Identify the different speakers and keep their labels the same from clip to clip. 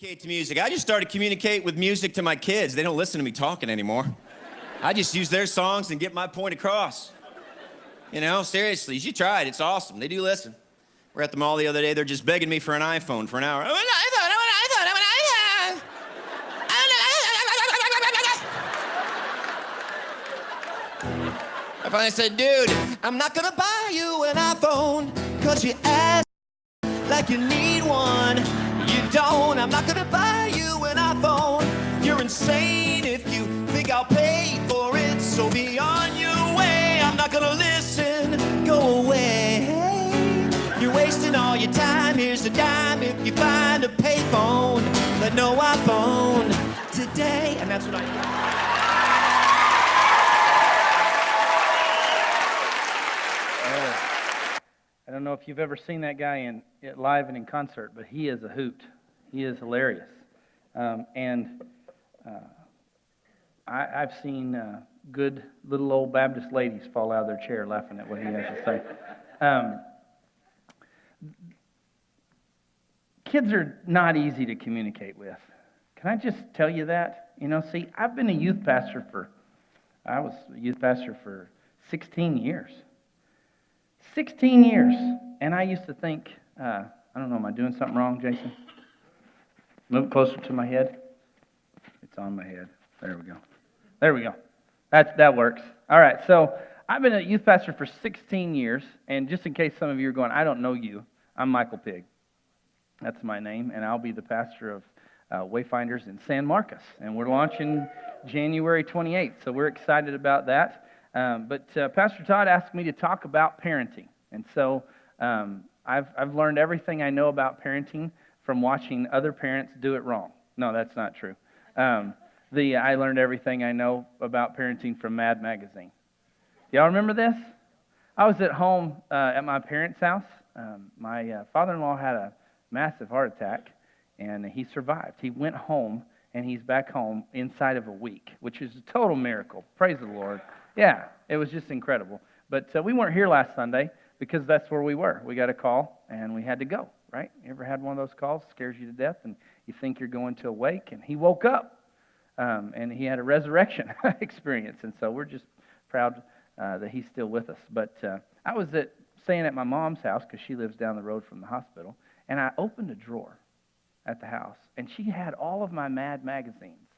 Speaker 1: Communicate to music. I just started communicate with music to my kids. They don't listen to me talking anymore. I just use their songs and get my point across. You know, seriously, you should try it. It's awesome. They do listen. We're at the mall the other day. They're just begging me for an iPhone for an hour. I finally said, dude, I'm not gonna buy you an iPhone, cause you ask like you need one. You don't. I'm not gonna buy you an iPhone. You're insane if you think I'll pay for it, so be on your way. I'm not gonna listen. Go away. You're wasting all your time. Here's a dime if you find a payphone, but no iPhone today. And that's what I do.
Speaker 2: I don't know if you've ever seen that guy live and in concert, but he is a hoot. He is hilarious. I've seen good little old Baptist ladies fall out of their chair laughing at what he has to say. Kids are not easy to communicate with. Can I just tell you that? You know, see, I was a youth pastor for 16 years. 16 years. And I used to think, I don't know, am I doing something wrong, Jason? Move closer to my head. It's on my head. There we go. There we go. That works. All right, so I've been a youth pastor for 16 years, and just in case some of you are going, I don't know you, I'm Michael Pigg. That's my name, and I'll be the pastor of Wayfinders in San Marcos, and we're launching January 28th, so we're excited about that. But Pastor Todd asked me to talk about parenting, and so I've learned everything I know about parenting from watching other parents do it wrong. No, that's not true. I learned everything I know about parenting from Mad Magazine. Y'all remember this? I was at home at my parents' house. My father-in-law had a massive heart attack, and he survived. He went home, and he's back home inside of a week, which is a total miracle. Praise the Lord. Yeah, it was just incredible. But we weren't here last Sunday because that's where we were. We got a call, and we had to go, right? You ever had one of those calls? Scares you to death, and you think you're going to a wake, and he woke up, and he had a resurrection experience. And so we're just proud that he's still with us. But I was staying at my mom's house because she lives down the road from the hospital, and I opened a drawer at the house, and she had all of my Mad magazines,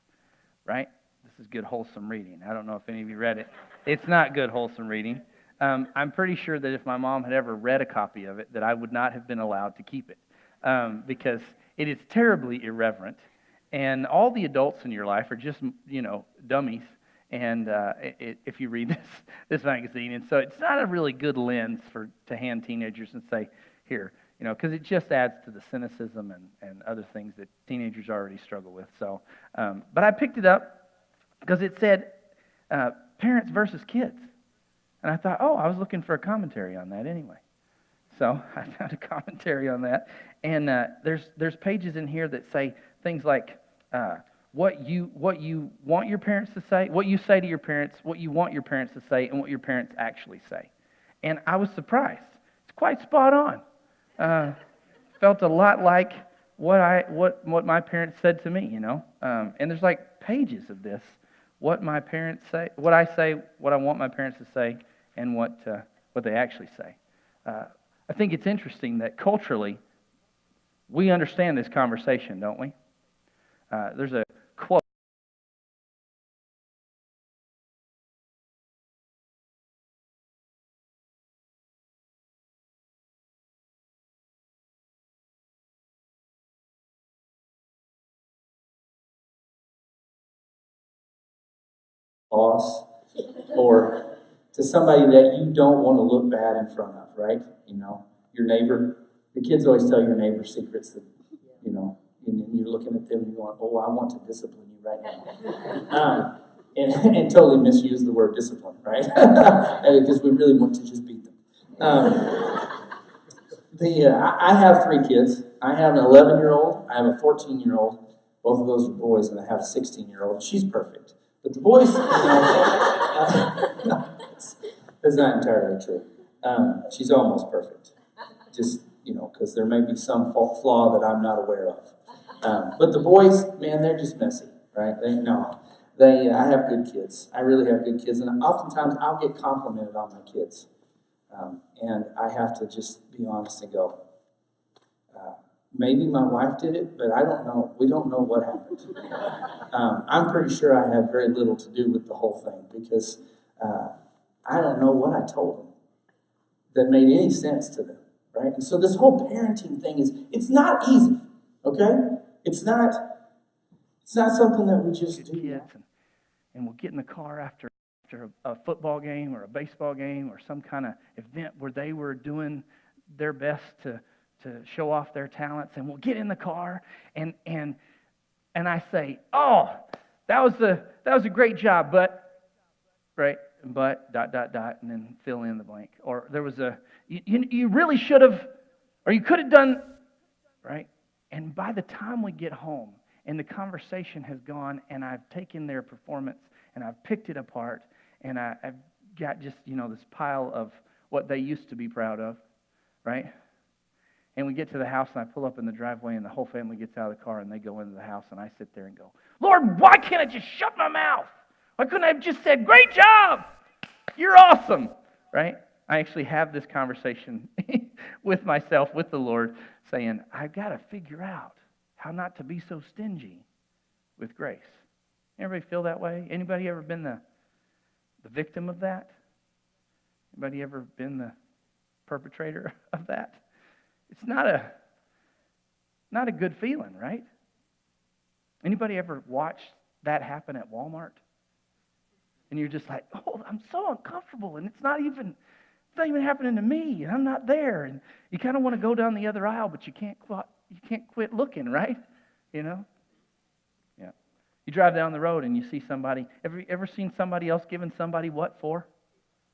Speaker 2: right? This is good, wholesome reading. I don't know if any of you read it. It's not good, wholesome reading. I'm pretty sure that if my mom had ever read a copy of it, that I would not have been allowed to keep it because it is terribly irreverent, and all the adults in your life are just, dummies. And if you read this magazine, and so it's not a really good lens to hand teenagers and say, here, because it just adds to the cynicism and other things that teenagers already struggle with. So, but I picked it up because it said parents versus kids. And I thought, I was looking for a commentary on that anyway. So I found a commentary on that. And there's pages in here that say things like what you want your parents to say, what you say to your parents, what you want your parents to say, and what your parents actually say. And I was surprised. It's quite spot on. Felt a lot like what my parents said to me, and there's like pages of this, what my parents say, what I say, what I want my parents to say, and what they actually say. I think it's interesting that culturally we understand this conversation, don't we? There's a quote.
Speaker 3: Boss or to somebody that you don't want to look bad in front of, right? Your neighbor. The kids always tell your neighbor secrets that, and you're looking at them and you're going, I want to discipline you right now. And totally misuse the word discipline, right? Because we really want to just beat them. I have 3 kids. I have an 11-year-old. I have a 14-year-old. Both of those are boys, and I have a 16-year-old. She's perfect. But the boys, that's not entirely true. She's almost perfect. Just, because there may be some flaw that I'm not aware of. But the boys, man, they're just messy, right? I have good kids. I really have good kids, and oftentimes I'll get complimented on my kids, and I have to just be honest and go, maybe my wife did it, but I don't know. We don't know what happened. I'm pretty sure I had very little to do with the whole thing because I don't know what I told them that made any sense to them, right? And so this whole parenting thing it's not easy, okay? It's not something that we just do.
Speaker 2: Kids and we'll get in the car after a football game or a baseball game or some kind of event where they were doing their best to show off their talents, and we'll get in the car and I say, "Oh, that was a great job, but," right? But ... and then fill in the blank. Or there was you really should have, or you could have done, right? And by the time we get home and the conversation has gone and I've taken their performance and I've picked it apart and I've got just, this pile of what they used to be proud of, right? And we get to the house and I pull up in the driveway and the whole family gets out of the car and they go into the house and I sit there and go, "Lord, why can't I just shut my mouth? Why couldn't I have just said, 'Great job, you're awesome,' right?" I actually have this conversation with myself, with the Lord, saying, I've got to figure out how not to be so stingy with grace. Everybody feel that way? Anybody ever been the victim of that? Anybody ever been the perpetrator of that? It's not a good feeling, right? Anybody ever watched that happen at Walmart? And you're just like, "Oh, I'm so uncomfortable, and it's not even happening to me, and I'm not there." And you kind of want to go down the other aisle, but you can't quit looking, right? Yeah. You drive down the road and you see somebody. Ever seen somebody else giving somebody what for?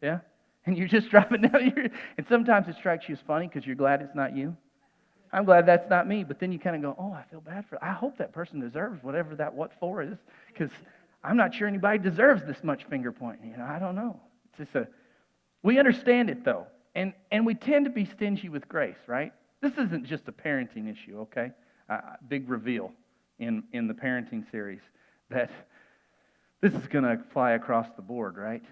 Speaker 2: Yeah. And you're just driving down, and sometimes it strikes you as funny because you're glad it's not you. I'm glad that's not me, but then you kind of go, "Oh, I feel bad for. I hope that person deserves whatever that what for is, because I'm not sure anybody deserves this much finger pointing. I don't know." It's just we understand it though, and we tend to be stingy with grace, right? This isn't just a parenting issue, okay? Big reveal in the parenting series that this is going to fly across the board, right?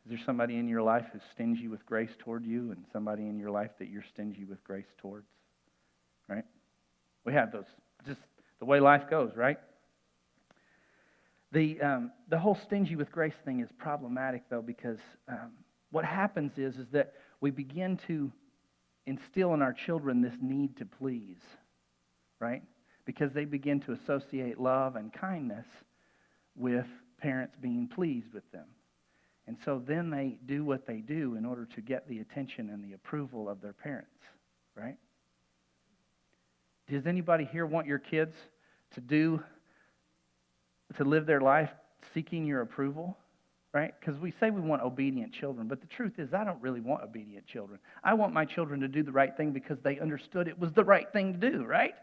Speaker 2: Is there somebody in your life who's stingy with grace toward you, and somebody in your life that you're stingy with grace towards? Right? We have those. Just the way life goes, right? The whole stingy with grace thing is problematic, though, because what happens is that we begin to instill in our children this need to please, right? Because they begin to associate love and kindness with parents being pleased with them. And so then they do what they do in order to get the attention and the approval of their parents, right? Does anybody here want your kids to live their life seeking your approval, right? Because we say we want obedient children, but the truth is I don't really want obedient children. I want my children to do the right thing because they understood it was the right thing to do, right?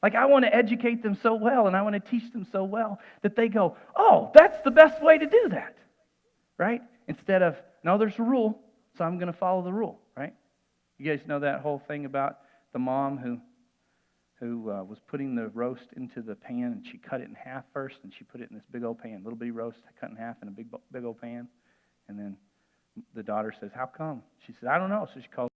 Speaker 2: Like I want to educate them so well and I want to teach them so well that they go, "Oh, that's the best way to do that," right? Instead of, "No, there's a rule, so I'm going to follow the rule," right? You guys know that whole thing about the mom who was putting the roast into the pan, and she cut it in half first, and she put it in this big old pan, little bitty roast cut in half in a big old pan, and then the daughter says, "How come?" She says, "I don't know." So she calls,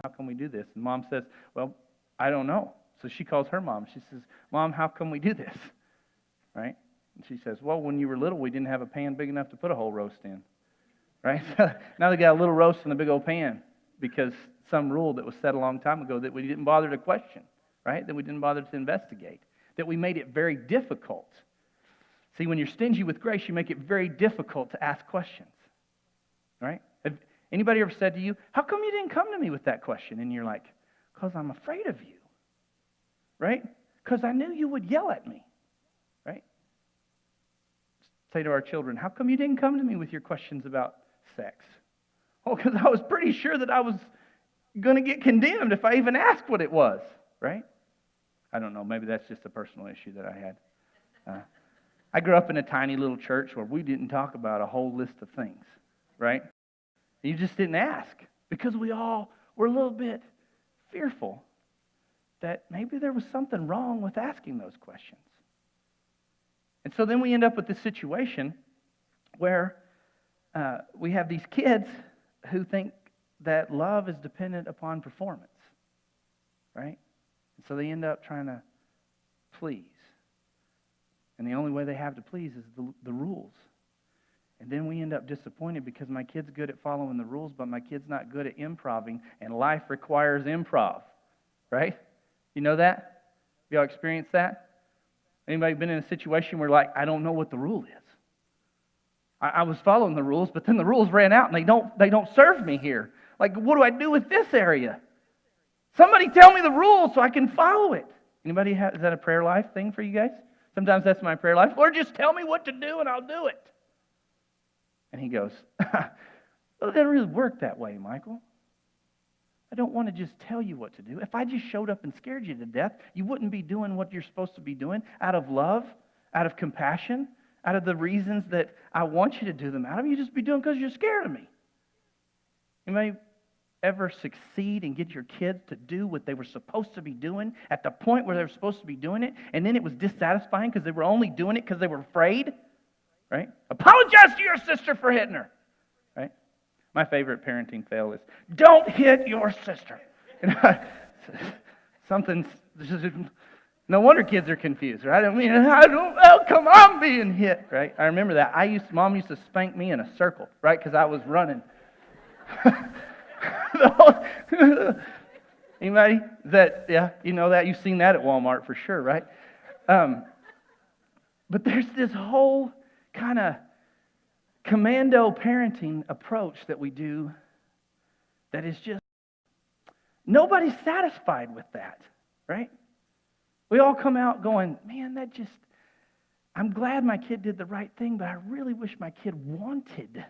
Speaker 2: "How come we do this?" And mom says, "Well, I don't know." So she calls her mom. She says, "Mom, how come we do this?" Right? And she says, "Well, when you were little, we didn't have a pan big enough to put a whole roast in." Right? So now they got a little roast in a big old pan because some rule that was set a long time ago that we didn't bother to question. Right? That we didn't bother to investigate. That we made it very difficult. See, when you're stingy with grace, you make it very difficult to ask questions. Right? Have anybody ever said to you, "How come you didn't come to me with that question?" And you're like, "Because I'm afraid of you." Right? Because I knew you would yell at me. Right? Say to our children, "How come you didn't come to me with your questions about sex?" "Oh, because I was pretty sure that I was going to get condemned if I even asked what it was." Right? I don't know. Maybe that's just a personal issue that I had. I grew up in a tiny little church where we didn't talk about a whole list of things. Right? You just didn't ask because we all were a little bit fearful that maybe there was something wrong with asking those questions. And so then we end up with this situation where we have these kids who think that love is dependent upon performance, right? And so they end up trying to please. And the only way they have to please is the rules. And then we end up disappointed because my kid's good at following the rules, but my kid's not good at improving, and life requires improv, right? You know that? Have y'all experienced that? Anybody been in a situation where, like, I don't know what the rule is? I was following the rules, but then the rules ran out, and they don't serve me here. Like, what do I do with this area? Somebody tell me the rules so I can follow it. Anybody is that a prayer life thing for you guys? Sometimes that's my prayer life. Lord, just tell me what to do, and I'll do it. And he goes, well, it doesn't really work that way, Michael. I don't want to just tell you what to do. If I just showed up and scared you to death, you wouldn't be doing what you're supposed to be doing out of love, out of compassion, out of the reasons that I want you to do them out of. You just be doing because you're scared of me. You may ever succeed and get your kids to do what they were supposed to be doing at the point where they were supposed to be doing it, and then it was dissatisfying because they were only doing it because they were afraid, right? Apologize to your sister for hitting her, right? My favorite parenting fail is, don't hit your sister. Something's, no wonder kids are confused, right? I mean, how come I'm being hit, right? I remember that. Mom used to spank me in a circle, right? Because I was running. Anybody? Yeah, you know that? You've seen that at Walmart for sure, right? But there's this whole kind of commando parenting approach that we do that is just, nobody's satisfied with that, right? We all come out going, man, I'm glad my kid did the right thing, but I really wish my kid wanted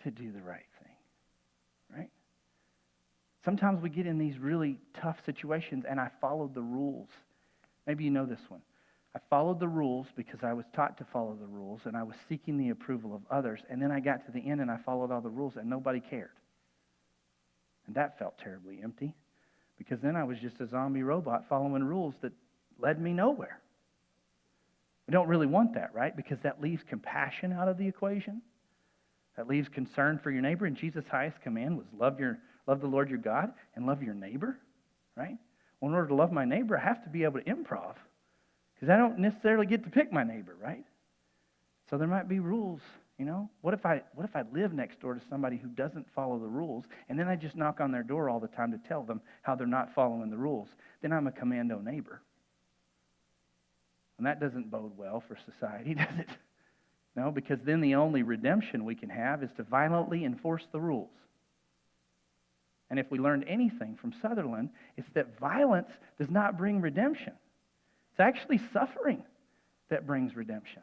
Speaker 2: to do the right thing, right? Sometimes we get in these really tough situations, and I followed the rules. Maybe you know this one. I followed the rules because I was taught to follow the rules, and I was seeking the approval of others, and then I got to the end and I followed all the rules, and nobody cared. And that felt terribly empty, because then I was just a zombie robot following rules that led me nowhere. We don't really want that, right? Because that leaves compassion out of the equation. That leaves concern for your neighbor, and Jesus' highest command was love the Lord your God and love your neighbor, right? Well, in order to love my neighbor, I have to be able to improv, because I don't necessarily get to pick my neighbor, right? So there might be rules, you know? What if I live next door to somebody who doesn't follow the rules, and then I just knock on their door all the time to tell them how they're not following the rules? Then I'm a commando neighbor. And that doesn't bode well for society, does it? No, because then the only redemption we can have is to violently enforce the rules. And if we learned anything from Sutherland, it's that violence does not bring redemption. It's actually suffering that brings redemption,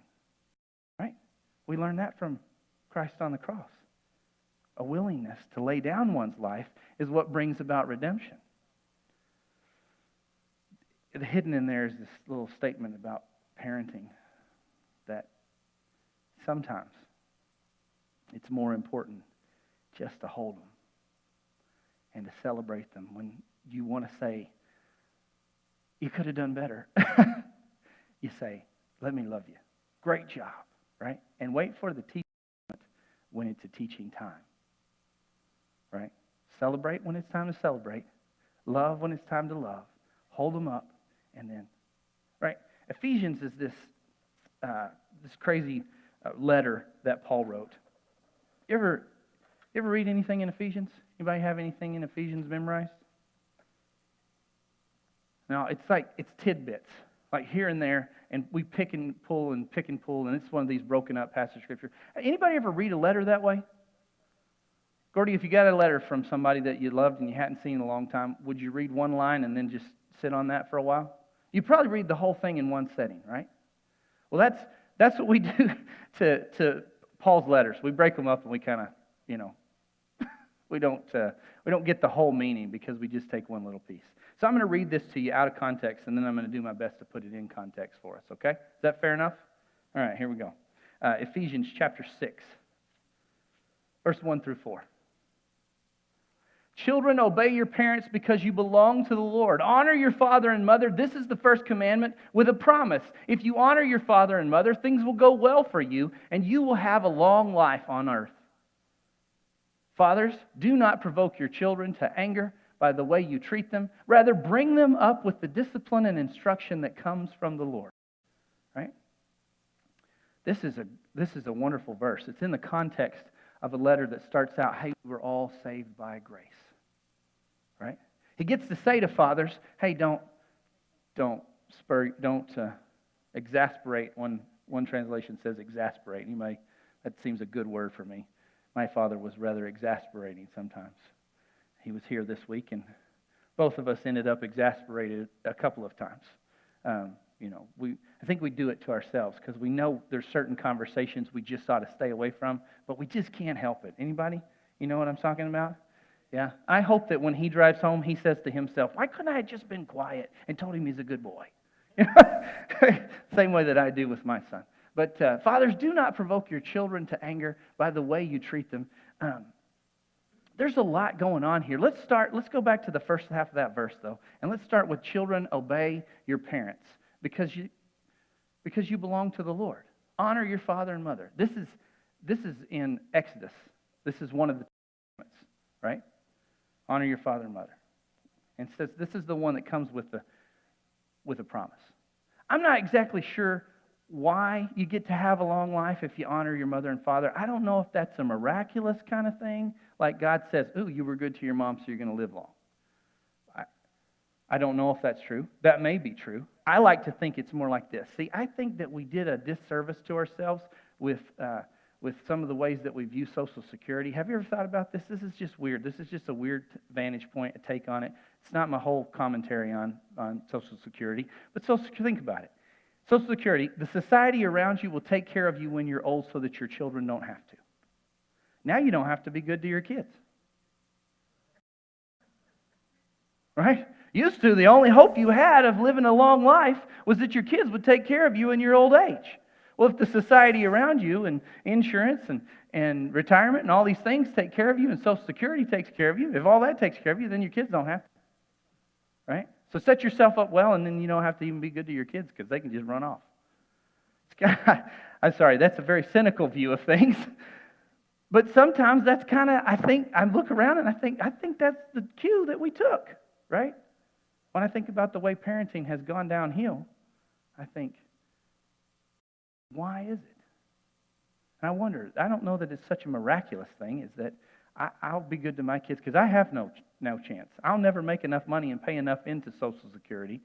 Speaker 2: right? We learn that from Christ on the cross. A willingness to lay down one's life is what brings about redemption. Hidden in there is this little statement about parenting that sometimes it's more important just to hold them and to celebrate them when you want to say, you could have done better. You say, let me love you. Great job, right? And wait for the teaching when it's a teaching time, right? Celebrate when it's time to celebrate. Love when it's time to love. Hold them up, and then, right? Ephesians is this crazy letter that Paul wrote. You ever read anything in Ephesians? Anybody have anything in Ephesians memorized? No, it's tidbits, like here and there, and we pick and pull, and it's one of these broken up passages of Scripture. Anybody ever read a letter that way? Gordy, if you got a letter from somebody that you loved and you hadn't seen in a long time, would you read one line and then just sit on that for a while? You probably read the whole thing in one setting, right? Well, that's what we do to Paul's letters. We break them up and we kind of, we don't get the whole meaning because we just take one little piece. So I'm going to read this to you out of context, and then I'm going to do my best to put it in context for us, okay? Is that fair enough? All right, here we go. Ephesians chapter 6, verse 1 through 4. Children, obey your parents because you belong to the Lord. Honor your father and mother. This is the first commandment with a promise. If you honor your father and mother, things will go well for you, and you will have a long life on earth. Fathers, do not provoke your children to anger by the way you treat them. Rather, bring them up with the discipline and instruction that comes from the Lord. Right? This is a wonderful verse. It's in the context of a letter that starts out, hey, we're all saved by grace. Right? He gets to say to fathers, hey, don't exasperate. One translation says exasperate. That seems a good word for me. My father was rather exasperating sometimes. He was here this week, and both of us ended up exasperated a couple of times. I think we do it to ourselves because we know there's certain conversations we just ought to stay away from, but we just can't help it. Anybody? You know what I'm talking about? Yeah. I hope that when he drives home, he says to himself, why couldn't I have just been quiet and told him he's a good boy? Same way that I do with my son. But fathers, do not provoke your children to anger by the way you treat them. There's a lot going on here. Let's go back to the first half of that verse, though, and let's start with children, obey your parents because you belong to the Lord. Honor your father and mother. This is in Exodus. This is one of the commandments, right? Honor your father and mother. And it says this is the one that comes with a promise. I'm not exactly sure why you get to have a long life if you honor your mother and father. I don't know if that's a miraculous kind of thing, like God says, ooh, you were good to your mom, so you're going to live long. I don't know if that's true. That may be true. I like to think it's more like this. See, I think that we did a disservice to ourselves with some of the ways that we view Social Security. Have you ever thought about this? This is just weird. This is just a weird vantage point, a take on it. It's not my whole commentary on Social Security, but think about it. Social Security, the society around you will take care of you when you're old so that your children don't have to. Now you don't have to be good to your kids. Right? Used to, the only hope you had of living a long life was that your kids would take care of you in your old age. Well, if the society around you and insurance and retirement and all these things take care of you and Social Security takes care of you, if all that takes care of you, then your kids don't have to. Right? So set yourself up well, and then you don't have to even be good to your kids because they can just run off. I'm sorry, that's a very cynical view of things. But sometimes that's kind of, I look around and I think that's the cue that we took, right? When I think about the way parenting has gone downhill, I think, why is it? And I wonder, I don't know that it's such a miraculous thing, is that I'll be good to my kids because I have no chance. I'll never make enough money and pay enough into Social Security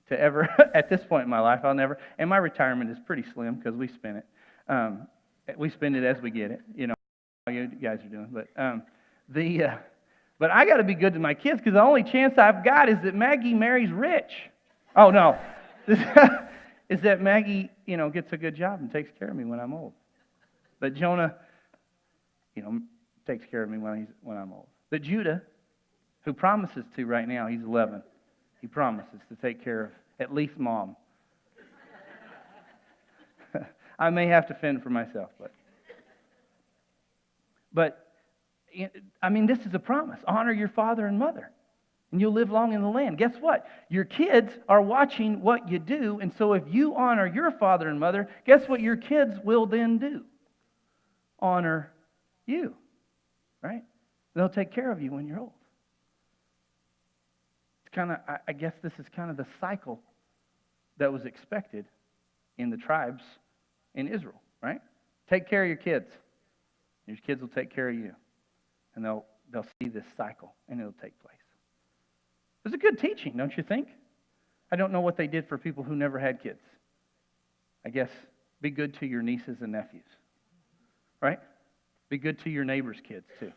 Speaker 2: to ever, at this point in my life, I'll never, and my retirement is pretty slim because we spend it. We spend it as we get it, how you guys are doing. But I got to be good to my kids because the only chance I've got is that Maggie marries rich. Oh, no. Is that Maggie, gets a good job and takes care of me when I'm old. But Jonah, takes care of me when I'm old. But Judah, who promises to right now, he's 11. He promises to take care of at least Mom. I may have to fend for myself, but this is a promise. Honor your father and mother, and you'll live long in the land. Guess what? Your kids are watching what you do, and so if you honor your father and mother, guess what your kids will then do? Honor you, right? They'll take care of you when you're old. It's I guess this is kind of the cycle that was expected in the tribes in Israel, right? Take care of your kids. Your kids will take care of you. And they'll see this cycle, and it'll take place. It's a good teaching, don't you think? I don't know what they did for people who never had kids. I guess be good to your nieces and nephews, right? Be good to your neighbor's kids, too.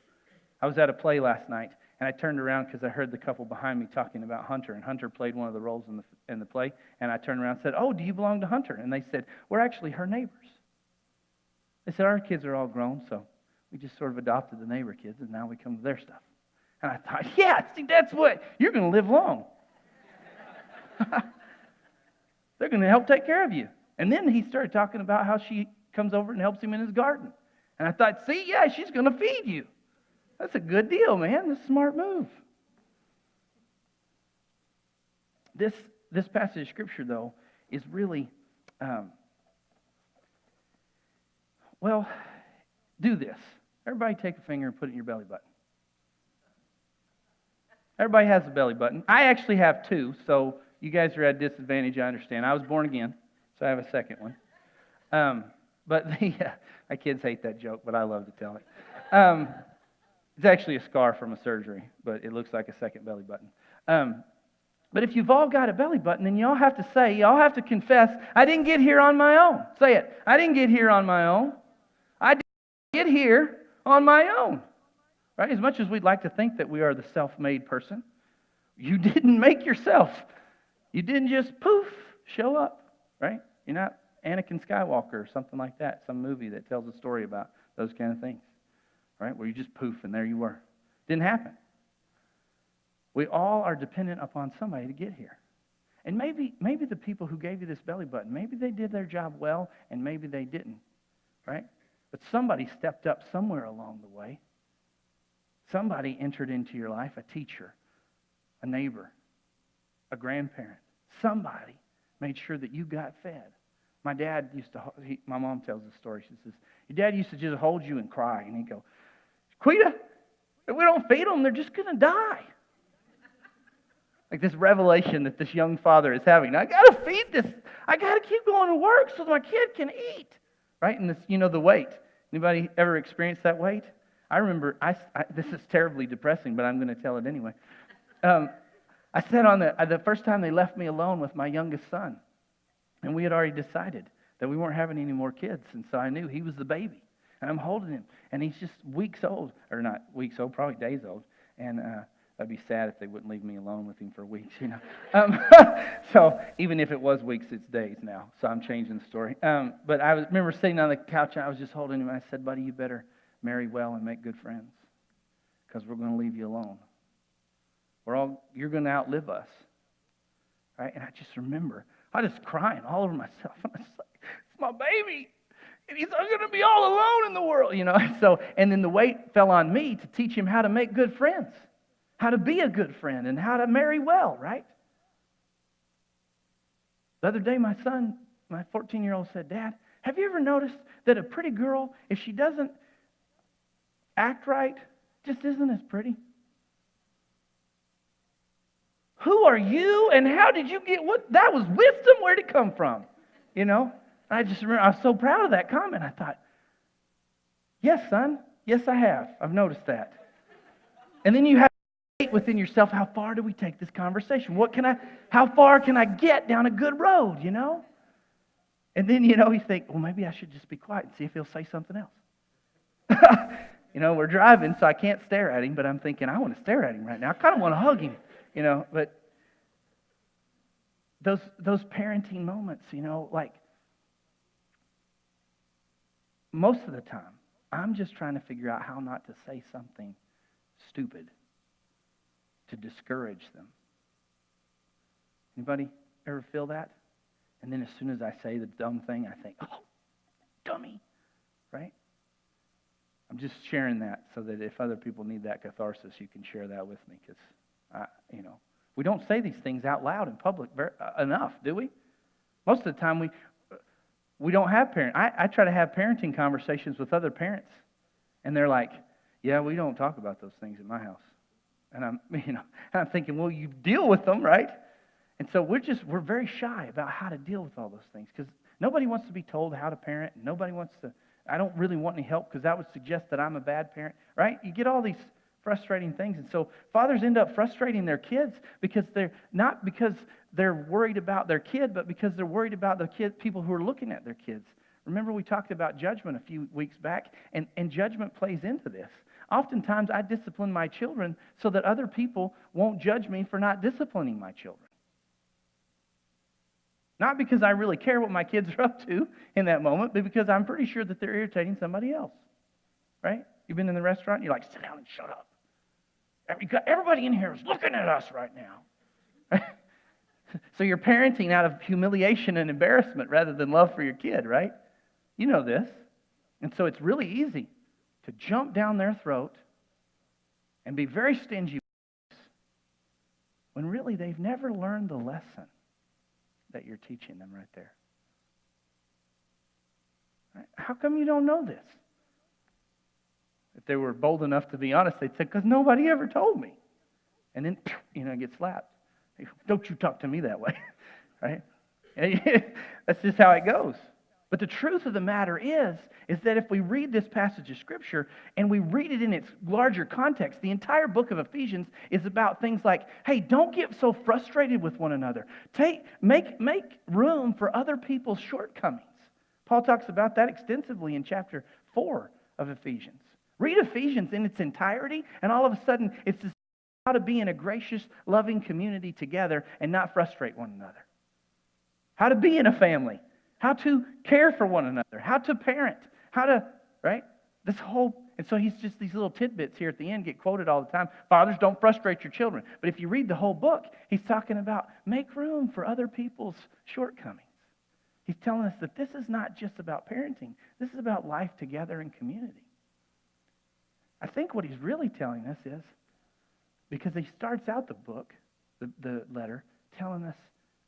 Speaker 2: I was at a play last night, and I turned around because I heard the couple behind me talking about Hunter, and Hunter played one of the roles in the play, and I turned around and said, oh, do you belong to Hunter? And they said, we're actually her neighbors. They said, our kids are all grown, so we just sort of adopted the neighbor kids, and now we come to their stuff. And I thought, yeah, see, that's what, you're going to live long. They're going to help take care of you. And then he started talking about how she comes over and helps him in his garden. And I thought, see, yeah, she's going to feed you. That's a good deal, man. That's a smart move. This passage of Scripture, though, is really, well, do this. Everybody take a finger and put it in your belly button. Everybody has a belly button. I actually have two, so you guys are at a disadvantage, I understand. I was born again, so I have a second one. But my kids hate that joke, but I love to tell it. It's actually a scar from a surgery, but it looks like a second belly button. But if you've all got a belly button, then you all have to say, you all have to confess, I didn't get here on my own. Say it. I didn't get here on my own. I didn't get here on my own. Right? As much as we'd like to think that we are the self-made person, you didn't make yourself. You didn't just poof, show up. Right? You're not Anakin Skywalker or something like that, some movie that tells a story about those kind of things. Right? Where you just poof and there you were. Didn't happen. We all are dependent upon somebody to get here. And maybe the people who gave you this belly button, maybe they did their job well and maybe they didn't. Right? But somebody stepped up somewhere along the way. Somebody entered into your life, a teacher, a neighbor, a grandparent. Somebody made sure that you got fed. My dad used to, my mom tells the story. She says, your dad used to just hold you and cry. And he'd go, Quita, if we don't feed them, they're just going to die. Like this revelation that this young father is having. I got to feed this. I got to keep going to work so my kid can eat. Right? And this, the weight. Anybody ever experienced that weight? I remember, this is terribly depressing, but I'm going to tell it anyway. I sat on the first time they left me alone with my youngest son. And we had already decided that we weren't having any more kids. And so I knew he was the baby. And I'm holding him. And he's just weeks old. Or not weeks old, probably days old. And I'd be sad if they wouldn't leave me alone with him for weeks, So even if it was weeks, it's days now. So I'm changing the story. But I remember sitting on the couch, and I was just holding him. And I said, buddy, you better marry well and make good friends. Because we're going to leave you alone. You're going to outlive us. Right? And I just remember, I was just crying all over myself. And I was like, it's my baby. And he's not going to be all alone in the world, So, and then the weight fell on me to teach him how to make good friends. How to be a good friend and how to marry well, right? The other day, my son, my 14-year-old said, Dad, have you ever noticed that a pretty girl, if she doesn't act right, just isn't as pretty? Who are you and how did you get what? That was wisdom. Where'd it come from? I just remember, I was so proud of that comment. I thought, yes, son. Yes, I have. I've noticed that. And then you have to debate within yourself, how far do we take this conversation? How far can I get down a good road, And then, you think, well, maybe I should just be quiet and see if he'll say something else. We're driving, so I can't stare at him, but I'm thinking, I want to stare at him right now. I kind of want to hug him, but those parenting moments, like most of the time, I'm just trying to figure out how not to say something stupid to discourage them. Anybody ever feel that? And then as soon as I say the dumb thing, I think, oh, dummy, right? I'm just sharing that so that if other people need that catharsis, you can share that with me, because, we don't say these things out loud in public enough, do we? Most of the time, we don't have parents. I try to have parenting conversations with other parents, and they're like, yeah, we don't talk about those things in my house. And I'm thinking, well, you deal with them, right? And so we're very shy about how to deal with all those things, because nobody wants to be told how to parent. Nobody wants to. I don't really want any help because that would suggest that I'm a bad parent, right? You get all these frustrating things. And so fathers end up frustrating their kids because they're not because they're worried about their kid, but because they're worried about the people who are looking at their kids. Remember we talked about judgment a few weeks back, and judgment plays into this. Oftentimes I discipline my children so that other people won't judge me for not disciplining my children. Not because I really care what my kids are up to in that moment, but because I'm pretty sure that they're irritating somebody else. Right? You've been in the restaurant, you're like, sit down and shut up. Everybody in here is looking at us right now. So you're parenting out of humiliation and embarrassment rather than love for your kid, right? You know this. And so it's really easy to jump down their throat and be very stingy when really they've never learned the lesson that you're teaching them right there. Right? How come you don't know this? If they were bold enough to be honest, they'd say, because nobody ever told me. And then, get slapped. Don't you talk to me that way, right? That's just how it goes. But the truth of the matter is that if we read this passage of Scripture and we read it in its larger context, the entire book of Ephesians is about things like, hey, don't get so frustrated with one another. Make room for other people's shortcomings. Paul talks about that extensively in chapter 4 of Ephesians. Read Ephesians in its entirety, and all of a sudden it's this how to be in a gracious, loving community together and not frustrate one another. How to be in a family. How to care for one another. How to parent. How to, right? And so he's just these little tidbits here at the end get quoted all the time. Fathers, don't frustrate your children. But if you read the whole book, he's talking about make room for other people's shortcomings. He's telling us that this is not just about parenting. This is about life together in community. I think what he's really telling us is, because he starts out the book, the letter, telling us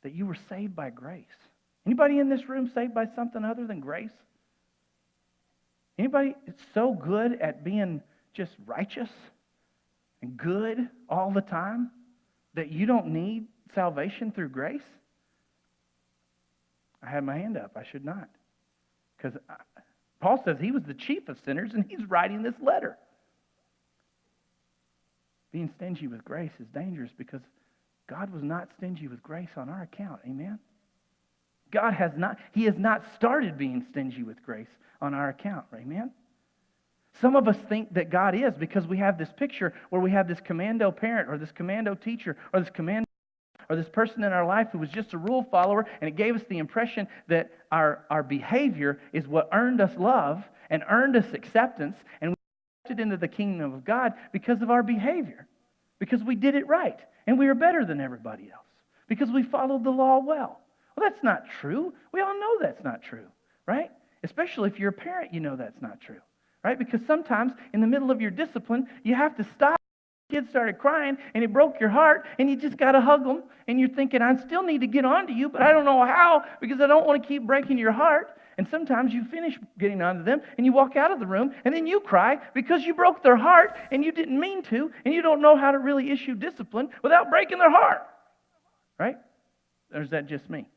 Speaker 2: that you were saved by grace. Anybody in this room saved by something other than grace? Anybody so good at being just righteous and good all the time that you don't need salvation through grace? I had my hand up. I should not. Because Paul says he was the chief of sinners and he's writing this letter. Being stingy with grace is dangerous because God was not stingy with grace on our account. Amen? He has not started being stingy with grace on our account. Amen? Some of us think that God is because we have this picture where we have this commando parent or this commando teacher or this person in our life who was just a rule follower, and it gave us the impression that our behavior is what earned us love and earned us acceptance, and we accepted into the kingdom of God because of our behavior, because we did it right, and we are better than everybody else, because we followed the law well. Well, that's not true. We all know that's not true, right? Especially if you're a parent, you know that's not true, right? Because sometimes in the middle of your discipline, you have to stop. Kids started crying and it broke your heart and you just got to hug them and you're thinking, I still need to get on to you, but I don't know how because I don't want to keep breaking your heart. And sometimes you finish getting onto them and you walk out of the room and then you cry because you broke their heart and you didn't mean to and you don't know how to really issue discipline without breaking their heart, right? Or is that just me?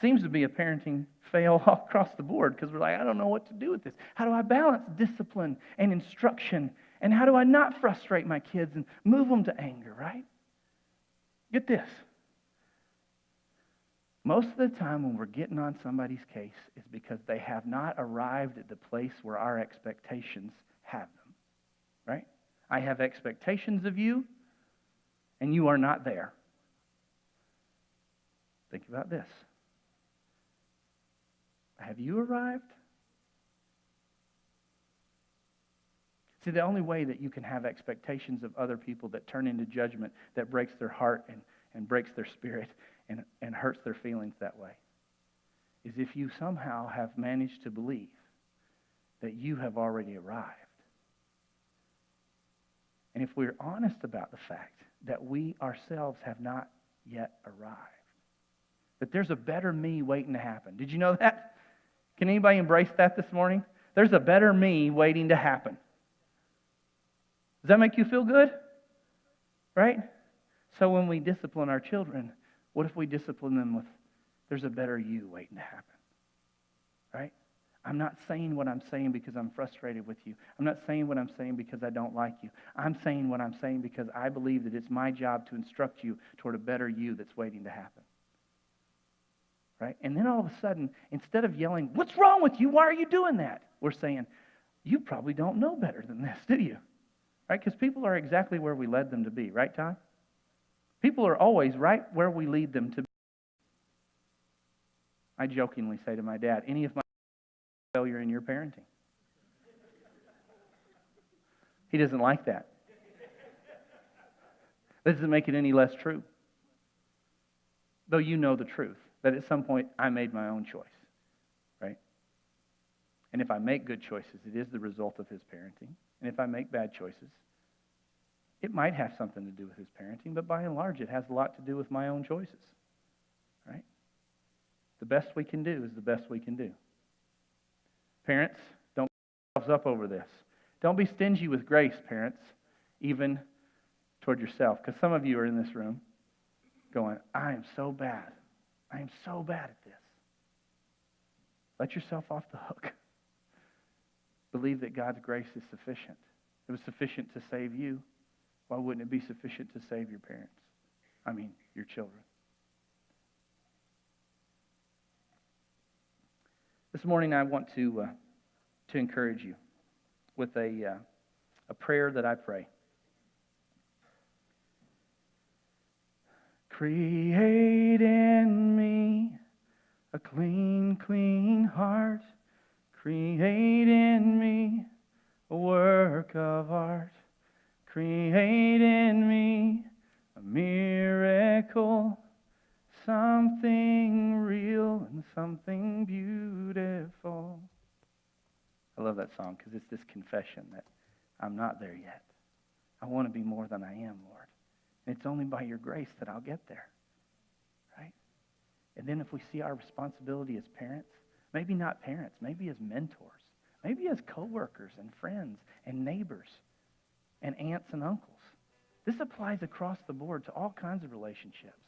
Speaker 2: Seems to be a parenting fail all across the board because we're like, I don't know what to do with this. How do I balance discipline and instruction? And how do I not frustrate my kids and move them to anger, right? Get this. Most of the time when we're getting on somebody's case is because they have not arrived at the place where our expectations have them, right? I have expectations of you, and you are not there. Think about this. Have you arrived? See, the only way that you can have expectations of other people that turn into judgment, that breaks their heart and breaks their spirit and hurts their feelings that way, is if you somehow have managed to believe that you have already arrived. And if we're honest about the fact that we ourselves have not yet arrived, that there's a better me waiting to happen. Did you know that? Can anybody embrace that this morning? There's a better me waiting to happen. Does that make you feel good? Right? So when we discipline our children, what if we discipline them with, there's a better you waiting to happen? Right? I'm not saying what I'm saying because I'm frustrated with you. I'm not saying what I'm saying because I don't like you. I'm saying what I'm saying because I believe that it's my job to instruct you toward a better you that's waiting to happen. Right? And then all of a sudden, instead of yelling, what's wrong with you? Why are you doing that? We're saying, you probably don't know better than this, do you? Right? Because people are exactly where we led them to be. Right, Tom? People are always right where we lead them to be. I jokingly say to my dad, any of my failure in your parenting. He doesn't like that. That doesn't make it any less true. Though you know the truth, that at some point I made my own choice, right? And if I make good choices, it is the result of his parenting. And if I make bad choices, It might have something to do with his parenting, but by and large, it has a lot to do with my own choices, right? The best we can do is the best we can do. Parents, don't beat yourselves up over this. Don't be stingy with grace, parents, even toward yourself. Because some of you are in this room going, I am so bad. I am so bad at this. Let yourself off the hook. Believe that God's grace is sufficient. It was sufficient to save you. Why wouldn't it be sufficient to save your parents? Your children. This morning I want to encourage you with a prayer that I pray. Create in me a clean, clean heart. Create in me a work of art. Create in me a miracle, something real and something beautiful. I love that song because it's this confession that I'm not there yet. I want to be more than I am, Lord. And it's only by your grace that I'll get there, right? And then if we see our responsibility as parents, maybe not parents, maybe as mentors, maybe as coworkers and friends and neighbors and aunts and uncles. This applies across the board to all kinds of relationships.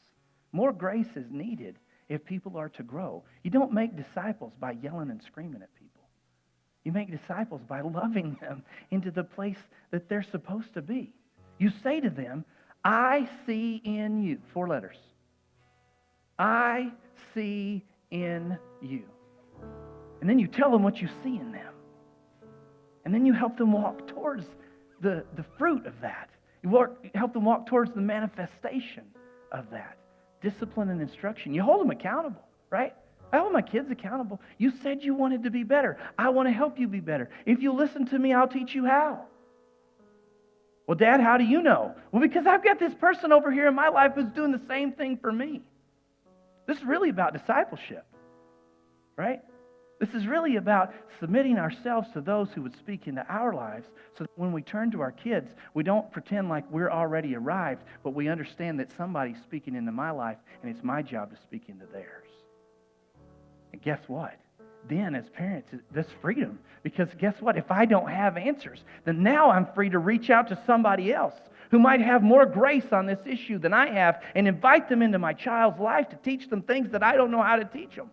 Speaker 2: More grace is needed if people are to grow. You don't make disciples by yelling and screaming at people. You make disciples by loving them into the place that they're supposed to be. You say to them, I see in you. 4 letters. I see in you. And then you tell them what you see in them. And then you help them walk towards the fruit of that. You help them walk towards the manifestation of that. Discipline and instruction. You hold them accountable, right? I hold my kids accountable. You said you wanted to be better. I want to help you be better. If you listen to me, I'll teach you how. Well, Dad, how do you know? Well, because I've got this person over here in my life who's doing the same thing for me. This is really about discipleship, right? This is really about submitting ourselves to those who would speak into our lives so that when we turn to our kids, we don't pretend like we're already arrived, but we understand that somebody's speaking into my life and it's my job to speak into theirs. And guess what? Then as parents, there's freedom. Because guess what? If I don't have answers, then now I'm free to reach out to somebody else who might have more grace on this issue than I have and invite them into my child's life to teach them things that I don't know how to teach them.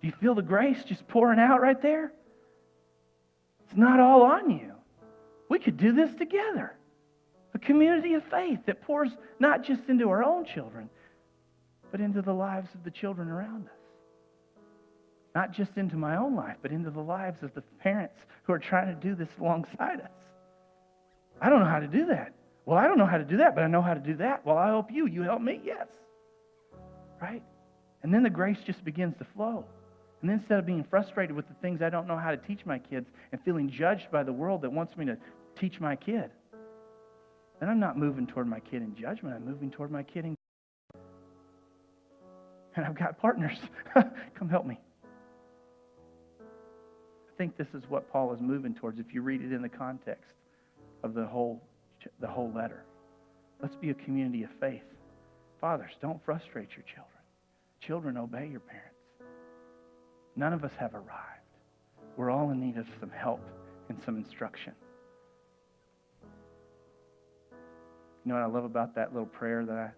Speaker 2: Do you feel the grace just pouring out right there? It's not all on you. We could do this together. A community of faith that pours not just into our own children, but into the lives of the children around us. Not just into my own life, but into the lives of the parents who are trying to do this alongside us. I don't know how to do that. Well, I don't know how to do that, but I know how to do that. Well, I help you. You help me? Yes. Right? And then the grace just begins to flow. And then instead of being frustrated with the things I don't know how to teach my kids and feeling judged by the world that wants me to teach my kid, then I'm not moving toward my kid in judgment. I'm moving toward my kid in... And I've got partners. Come help me. I think this is what Paul is moving towards if you read it in the context of the whole letter. Let's be a community of faith. Fathers, don't frustrate your children. Children, obey your parents. None of us have arrived. We're all in need of some help and some instruction. You know what I love about that little prayer that I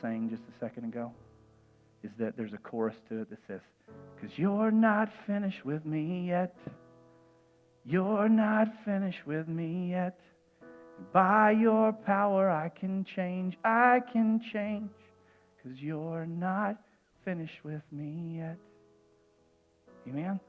Speaker 2: sang just a second ago? Is that there's a chorus to it that says, because you're not finished with me yet. You're not finished with me yet. By your power I can change. I can change. Because you're not finished with me yet. Amen?